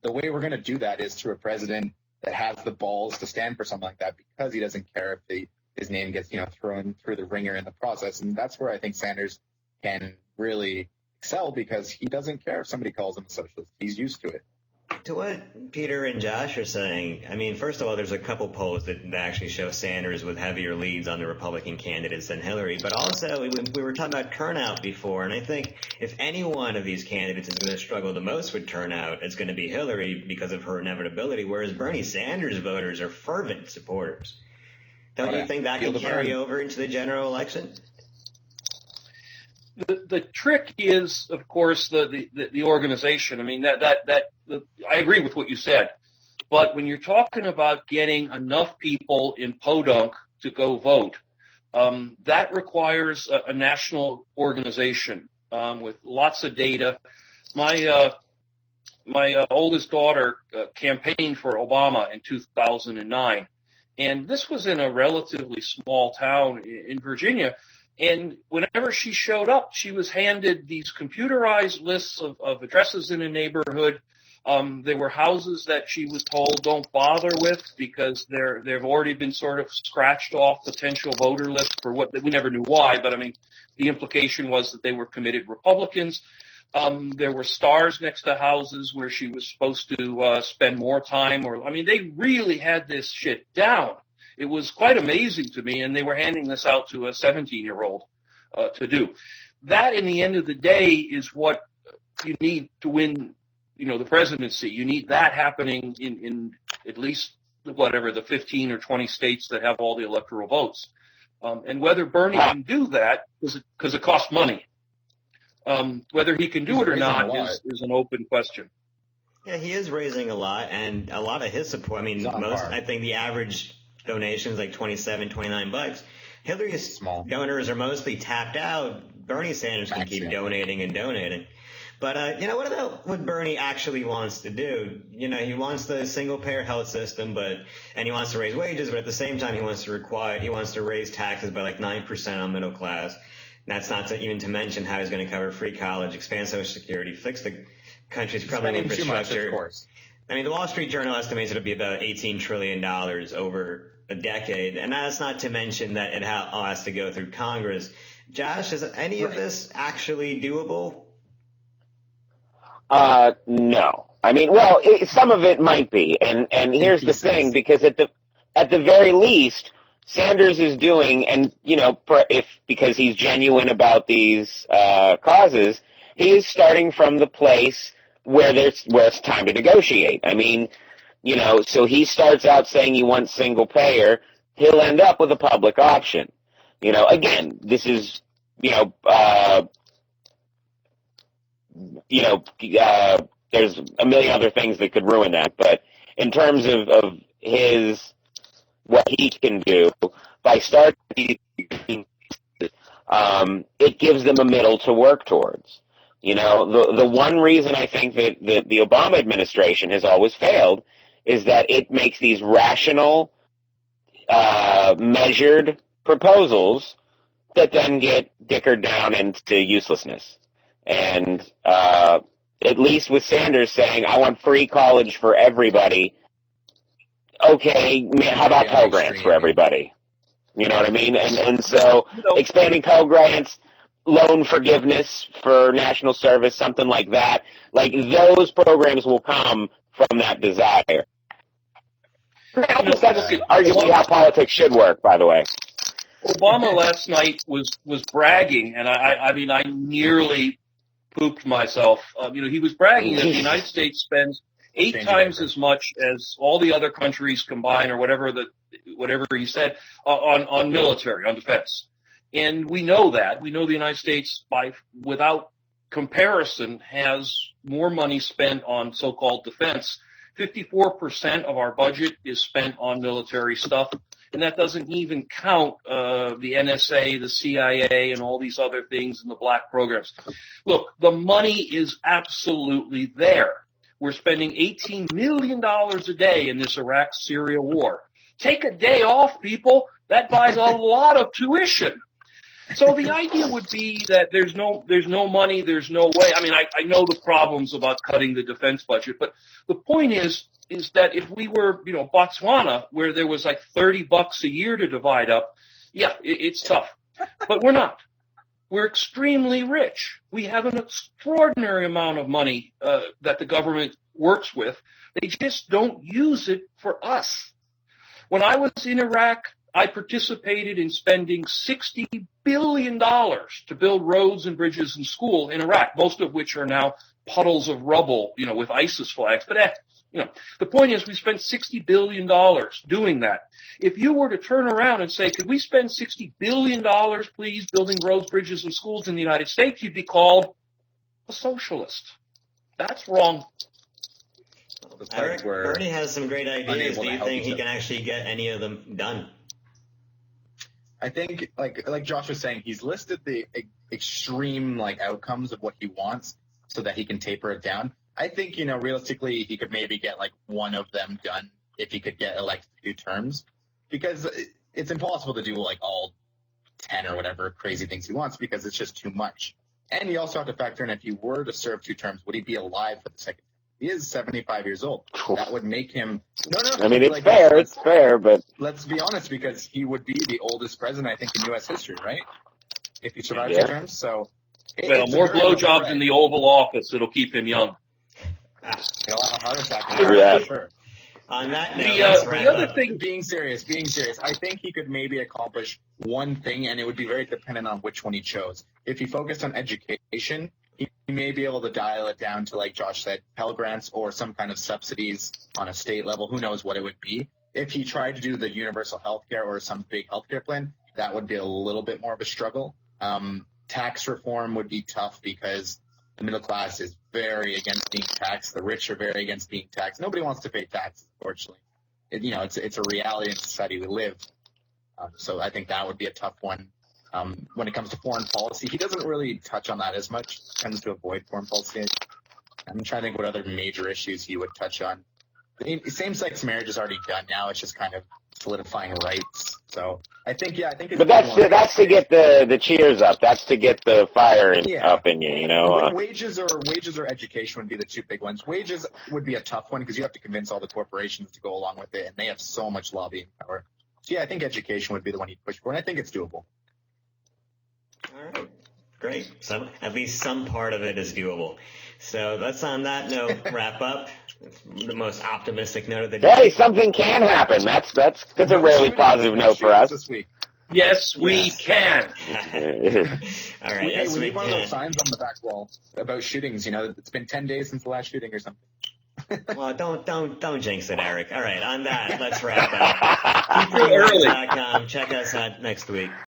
the way we're going to do that is through a president that has the balls to stand for something like that, because he doesn't care if his name gets thrown through the ringer in the process. And that's where I think Sanders can really excel, because he doesn't care if somebody calls him a socialist. He's used to it. To what Peter and Josh are saying, I mean, first of all, there's a couple polls that actually show Sanders with heavier leads on the Republican candidates than Hillary. But also, we were talking about turnout before, and I think if any one of these candidates is going to struggle the most with turnout, it's going to be Hillary because of her inevitability, whereas Bernie Sanders voters are fervent supporters. Don't you think that can carry over into the general election? The trick is, of course, the organization. I mean, I agree with what you said, but when you're talking about getting enough people in Podunk to go vote, that requires a national organization with lots of data. My oldest daughter campaigned for Obama in 2009, and this was in a relatively small town in Virginia. And whenever she showed up, she was handed these computerized lists of addresses in a neighborhood. There were houses that she was told don't bother with because they've already been sort of scratched off potential voter lists for what we never knew why. But I mean, the implication was that they were committed Republicans. There were stars next to houses where she was supposed to spend more time. They really had this shit down. It was quite amazing to me, and they were handing this out to a 17-year-old to do. That, in the end of the day, is what you need to win, the presidency. You need that happening in at least the 15 or 20 states that have all the electoral votes. And whether Bernie can do that, because it costs money. Whether he can do it or not is an open question. Yeah, he is raising a lot, and a lot of his support. I mean, I think the average donation is like $27-$29. Hillary's donors are mostly tapped out. Bernie Sanders can keep donating and donating. But, what about what Bernie actually wants to do? He wants the single-payer health system, and he wants to raise wages, but at the same time he wants to raise taxes by like 9% on middle class. That's not even to mention how he's going to cover free college, expand Social Security, fix the country's crumbling infrastructure. Too much, of course. I mean, the Wall Street Journal estimates it'll be about $18 trillion over a decade, and that's not to mention that it all has to go through Congress. Josh, is any of this actually doable? No. I mean, well, some of it might be, and here's the thing, because at the very least, Sanders is doing, and because he's genuine about these causes, he is starting from the place where it's time to negotiate. I mean, so he starts out saying he wants single payer. He'll end up with a public option. Again, this is, there's a million other things that could ruin that. But in terms of what he can do by starting, it gives them a middle to work towards. The one reason I think that the Obama administration has always failed is that it makes these rational, measured proposals that then get dickered down into uselessness. And at least with Sanders saying, I want free college for everybody, okay, how about Pell Grants for everybody? You know what I mean? And so expanding Pell Grants, loan forgiveness for national service, something like that, like those programs will come from that desire. That's arguably how politics should work, by the way. Obama last night was bragging, and I nearly pooped myself. He was bragging that the United States spends 8 times as much as all the other countries combined, or whatever he said, on military, on defense. And we know that. We know the United States, without comparison, has more money spent on so-called defense. 54% of our budget is spent on military stuff. And that doesn't even count the NSA, the CIA, and all these other things in the black programs. Look, the money is absolutely there. We're spending $18 million a day in this Iraq-Syria war. Take a day off, people. That buys a lot of tuition. So the idea would be that there's no money, there's no way. I mean, I know the problems about cutting the defense budget, but the point is that if we were, Botswana, where there was like $30 a year to divide up, yeah, it's tough. But we're not. We're extremely rich. We have an extraordinary amount of money that the government works with. They just don't use it for us. When I was in Iraq, I participated in spending $60 billion to build roads and bridges and schools in Iraq, most of which are now puddles of rubble, with ISIS flags. But, the point is we spent $60 billion doing that. If you were to turn around and say, could we spend $60 billion, please, building roads, bridges, and schools in the United States, you'd be called a socialist. That's wrong. Eric, Bernie has some great ideas. Do you think he can actually get any of them done? I think, like Josh was saying, he's listed the extreme outcomes of what he wants so that he can taper it down. I think, realistically, he could maybe get one of them done if he could get elected 2 terms, because it's impossible to do all 10 or whatever crazy things he wants because it's just too much. And you also have to factor in, if he were to serve 2 terms, would he be alive for the second? He is 75 years old. That would make him. No. I mean, it's fair. It's fair, but let's be honest, because he would be the oldest president, I think, in U.S. history, right? If he survives 2 terms. So, more blowjobs in the Oval Office, it'll keep him young. He'll have a heart attack. Yeah. For sure. On that note, the other thing, being serious, I think he could maybe accomplish one thing, and it would be very dependent on which one he chose. If he focused on education, he may be able to dial it down to, like Josh said, Pell Grants or some kind of subsidies on a state level. Who knows what it would be. If he tried to do the universal health care or some big healthcare plan, that would be a little bit more of a struggle. Tax reform would be tough because the middle class is very against being taxed. The rich are very against being taxed. Nobody wants to pay taxes, unfortunately. It's a reality in society we live. So I think that would be a tough one. When it comes to foreign policy, he doesn't really touch on that as much. He tends to avoid foreign policy. I'm trying to think what other major issues he would touch on. Same-sex marriage is already done now. It's just kind of solidifying rights. So I think. But that's to get the cheers up. That's to get the fire up in you. Wages or education would be the 2 big ones. Wages would be a tough one because you have to convince all the corporations to go along with it, and they have so much lobbying power. So I think education would be the one you'd push for, and I think it's doable. All right. Great. So at least some part of it is doable. So let's, on that note, wrap up. It's the most optimistic note of the day. Hey, something can happen. That's a really positive note for us. This week. Yes, we can. All right. Yes, we we need one of those can. signs on the back wall about shootings. It's been 10 days since the last shooting or something. Well, don't jinx it, Eric. All right. On that, let's wrap up. Too early. Prelude.com. Check us out next week.